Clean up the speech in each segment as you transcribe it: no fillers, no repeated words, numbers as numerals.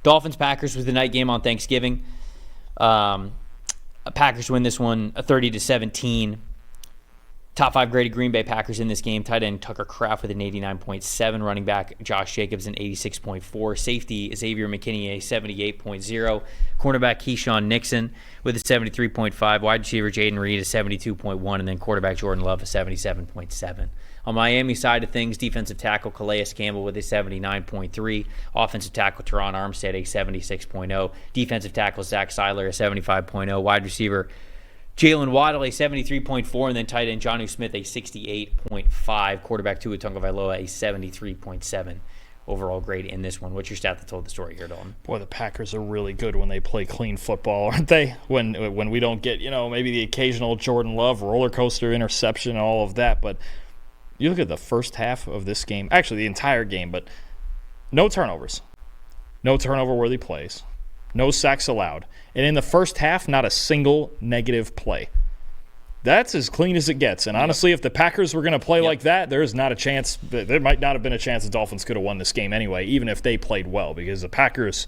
Dolphins Packers was the night game on Thanksgiving. Packers win this one 30-17. Top 5 graded Green Bay Packers in this game. Tight end Tucker Kraft with an 89.7. Running back Josh Jacobs an 86.4. Safety Xavier McKinney a 78.0. Cornerback Keyshawn Nixon with a 73.5. Wide receiver Jaden Reed a 72.1. And then quarterback Jordan Love a 77.7. On Miami side of things, defensive tackle Calais Campbell with a 79.3. Offensive tackle Teron Armstead a 76.0. Defensive tackle Zach Seiler a 75.0. Wide receiver Jalen Waddle a 73.4, and then tight end Jonnu Smith a 68.5. Quarterback Tua Tagovailoa a 73.7 overall grade in this one. What's your stat that told the story here, Dalton? Boy, the Packers are really good when they play clean football, aren't they? When we don't get, maybe the occasional Jordan Love roller coaster interception and all of that. But you look at the first half of this game, actually the entire game, but no turnovers. No turnover-worthy plays. No sacks allowed. And in the first half, not a single negative play. That's as clean as it gets. And honestly, if the Packers were going to play like that, there's not a chance. There might not have been a chance the Dolphins could have won this game anyway, even if they played well. Because the Packers,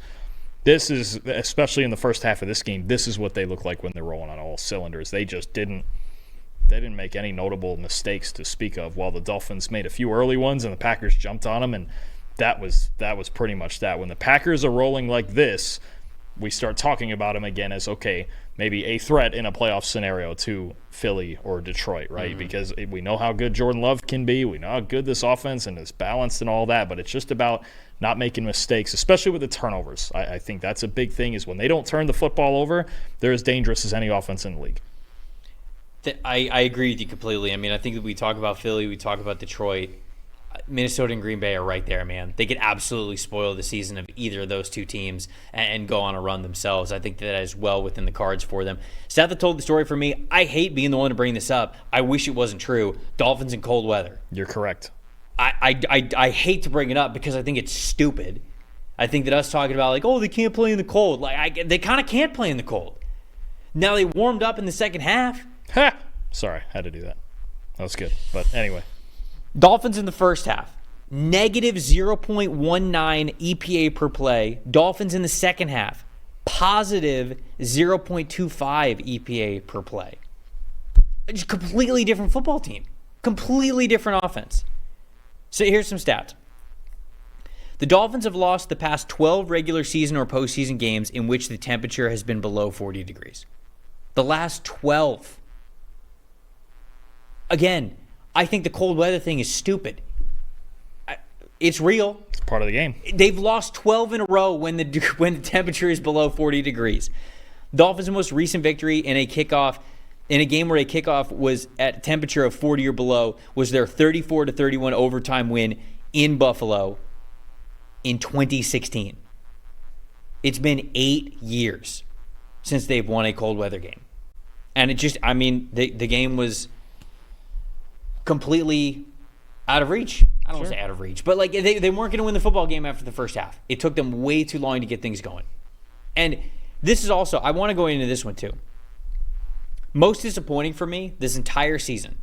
this is, especially in the first half of this game, this is what they look like when they're rolling on all cylinders. They just didn't make any notable mistakes to speak of, while the Dolphins made a few early ones and the Packers jumped on them. And that was pretty much that. When the Packers are rolling like this, we start talking about them again as, okay, maybe a threat in a playoff scenario to Philly or Detroit, right? Mm-hmm. Because we know how good Jordan Love can be. We know how good this offense and is balanced and all that, but it's just about not making mistakes, especially with the turnovers. I think that's a big thing, is when they don't turn the football over, they're as dangerous as any offense in the league. I agree with you completely. I mean, I think that we talk about Philly, we talk about Detroit. Minnesota and Green Bay are right there, man. They could absolutely spoil the season of either of those two teams and go on a run themselves. I think that is well within the cards for them. Seth that told the story for me. I hate being the one to bring this up. I wish it wasn't true. Dolphins in cold weather. You're correct. I hate to bring it up because I think it's stupid. I think that us talking about, like, oh, they can't play in the cold. They kind of can't play in the cold. Now they warmed up in the second half. Ha! Sorry, had to do that. That was good. But anyway. Dolphins in the first half, negative 0.19 EPA per play. Dolphins in the second half, positive 0.25 EPA per play. It's a completely different football team. Completely different offense. So here's some stats. The Dolphins have lost the past 12 regular season or postseason games in which the temperature has been below 40 degrees. The last 12. Again, I think the cold weather thing is stupid. It's real. It's part of the game. They've lost 12 in a row when the temperature is below 40 degrees. Dolphins' most recent victory in a game where a kickoff was at a temperature of 40 or below, was their 34-31 overtime win in Buffalo in 2016. It's been 8 years since they've won a cold weather game. And the game was completely out of reach. I don't want to say out of reach, but they weren't going to win the football game after the first half. It took them way too long to get things going. And this is also, I want to go into this one too. Most disappointing for me this entire season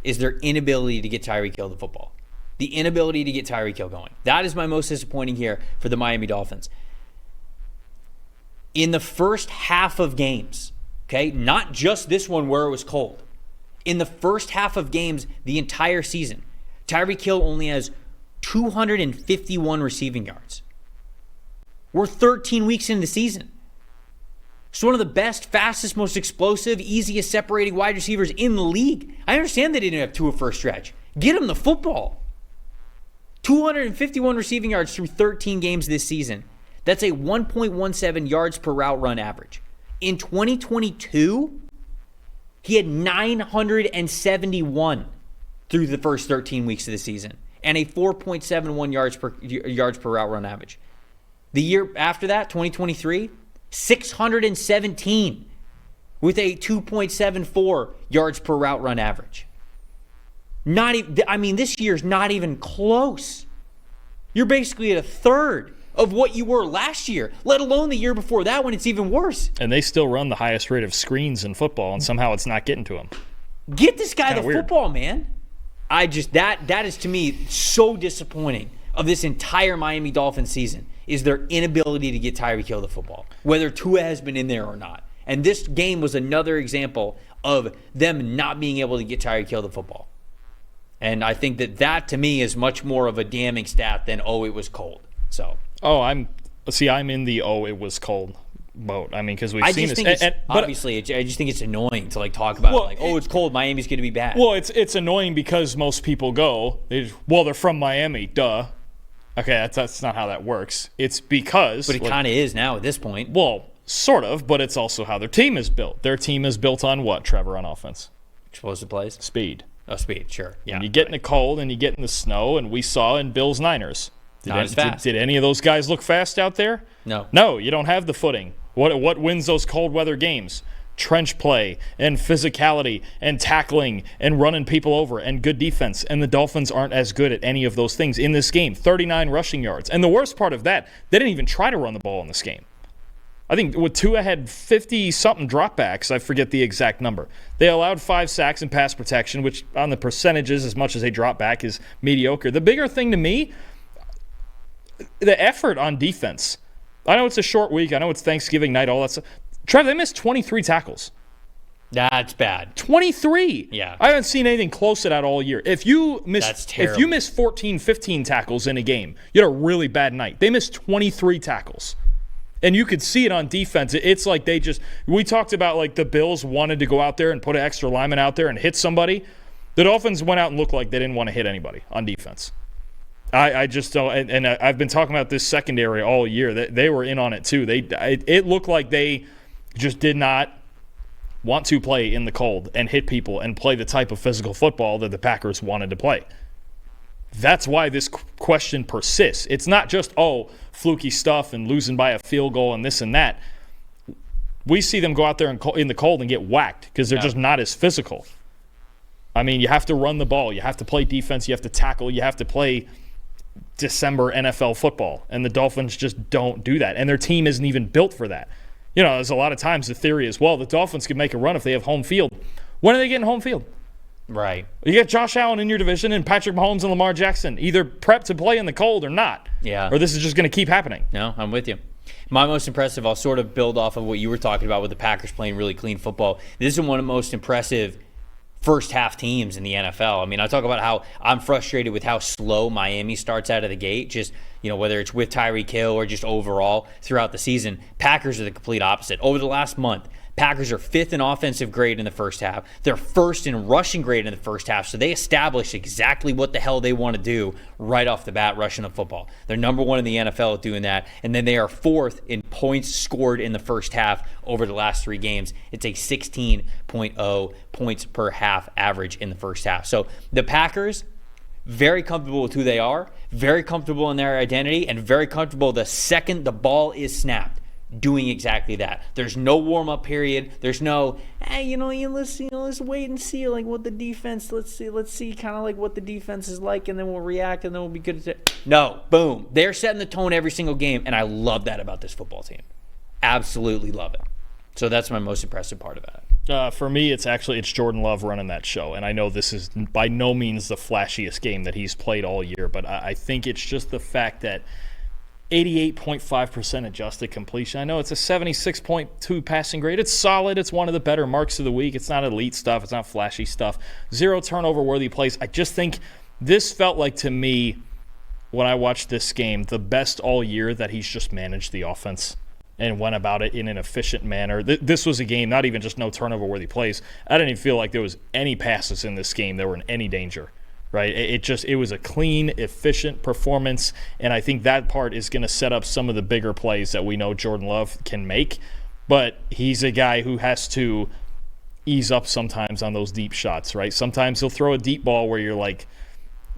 is their inability to get Tyreek Hill the football. The inability to get Tyreek Hill going. That is my most disappointing here for the Miami Dolphins. In the first half of games, okay, not just this one where it was cold. In the first half of games, the entire season, Tyreek Hill only has 251 receiving yards. We're 13 weeks into the season. It's one of the best, fastest, most explosive, easiest separating wide receivers in the league. I understand they didn't have Tua for a stretch. Get him the football. 251 receiving yards through 13 games this season. That's a 1.17 yards per route run average. In 2022, he had 971 through the first 13 weeks of the season and a 4.71 yards per route run average. The year after that, 2023, 617 with a 2.74 yards per route run average. This year's not even close. You're basically at a third of what you were last year, let alone the year before that when it's even worse. And they still run the highest rate of screens in football, and somehow it's not getting to him. Get this guy the football, man. That is to me so disappointing of this entire Miami Dolphins season is their inability to get Tyreek Hill the football, whether Tua has been in there or not. And this game was another example of them not being able to get Tyreek Hill the football. And I think that to me is much more of a damning stat than, it was cold. So. I'm in the it was cold boat. I mean, because we've seen this. Obviously, I just think it's annoying to talk about it's cold. Miami's going to be bad. Well, it's annoying because most people go, they're from Miami, duh. Okay, that's not how that works. It's because. But it kind of is now at this point. Well, sort of, but it's also how their team is built. Their team is built on what, Trevor, on offense? Explosive plays? Speed. Oh, speed, sure. Yeah. And you get in the cold and you get in the snow, and we saw in Bills Niners. Did any of those guys look fast out there? No. No, you don't have the footing. What wins those cold weather games? Trench play and physicality and tackling and running people over and good defense. And the Dolphins aren't as good at any of those things in this game. 39 rushing yards. And the worst part of that, they didn't even try to run the ball in this game. I think Tua had 50-something dropbacks. I forget the exact number. They allowed 5 sacks and pass protection, which on the percentages, as much as they drop back, is mediocre. The bigger thing to me, the effort on defense. I know it's a short week. I know it's Thanksgiving night, all that stuff. Trevor, they missed 23 tackles. That's bad. 23. Yeah. I haven't seen anything close to that all year. If you miss 14, 15 tackles in a game, you had a really bad night. They missed 23 tackles. And you could see it on defense. It's like we talked about the Bills wanted to go out there and put an extra lineman out there and hit somebody. The Dolphins went out and looked like they didn't want to hit anybody on defense. I just don't, and I've been talking about this secondary all year. They were in on it too. It looked like they just did not want to play in the cold and hit people and play the type of physical football that the Packers wanted to play. That's why this question persists. It's not just, fluky stuff and losing by a field goal and this and that. We see them go out there in the cold and get whacked because they're just not as physical. I mean, you have to run the ball. You have to play defense. You have to tackle. You have to play December NFL football. And the Dolphins just don't do that. And their team isn't even built for that. There's a lot of times the theory is, the Dolphins can make a run if they have home field. When are they getting home field? Right. You got Josh Allen in your division and Patrick Mahomes and Lamar Jackson either prepped to play in the cold or not. Yeah. Or this is just going to keep happening. No, I'm with you. My most impressive, I'll sort of build off of what you were talking about with the Packers playing really clean football. This is one of the most impressive first half teams in the NFL. I mean, I talk about how I'm frustrated with how slow Miami starts out of the gate, just, whether it's with Tyreek Hill or just overall throughout the season. Packers are the complete opposite. Over the last month, Packers are 5th in offensive grade in the first half. They're 1st in rushing grade in the first half, so they establish exactly what the hell they want to do right off the bat, rushing the football. They're number 1 in the NFL at doing that, and then they are 4th in points scored in the first half over the last 3 games. It's a 16.0 points per half average in the first half. So the Packers, very comfortable with who they are, very comfortable in their identity, and very comfortable the second the ball is snapped, doing exactly that. There's no warm-up period. There's no, let's wait and see what the defense. Let's see kind of what the defense is like, and then we'll react, and then we'll be good at it. No, boom. They're setting the tone every single game, and I love that about this football team. Absolutely love it. So that's my most impressive part of that. For me, it's Jordan Love running that show, and I know this is by no means the flashiest game that he's played all year, but I think it's just the fact that 88.5% adjusted completion. I know it's a 76.2 passing grade. It's solid. It's one of the better marks of the week. It's not elite stuff. It's not flashy stuff. 0 turnover-worthy plays. I just think this felt like, to me, when I watched this game, the best all year that he's just managed the offense and went about it in an efficient manner. This was a game, not even just no turnover-worthy plays. I didn't even feel like there was any passes in this game that were in any danger. Right, it was a clean, efficient performance, and I think that part is going to set up some of the bigger plays that we know Jordan Love can make. But he's a guy who has to ease up sometimes on those deep shots. Right, sometimes he'll throw a deep ball where you're like,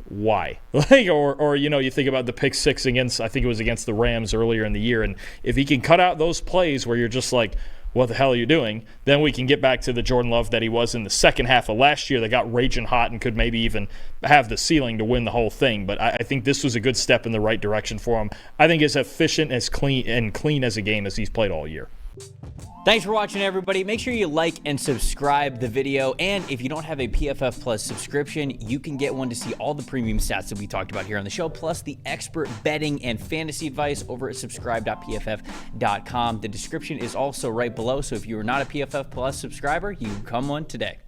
why? Or you think about the pick 6 against, I think it was against the Rams earlier in the year, and if he can cut out those plays where you're just like, what the hell are you doing? Then we can get back to the Jordan Love that he was in the second half of last year that got raging hot and could maybe even have the ceiling to win the whole thing. But I think this was a good step in the right direction for him. I think as efficient, as clean as a game as he's played all year. Thanks for watching, everybody. Make sure you like and subscribe the video. And if you don't have a PFF Plus subscription, you can get one to see all the premium stats that we talked about here on the show, plus the expert betting and fantasy advice over at subscribe.pff.com. The description is also right below, so if you are not a PFF Plus subscriber, you can become one today.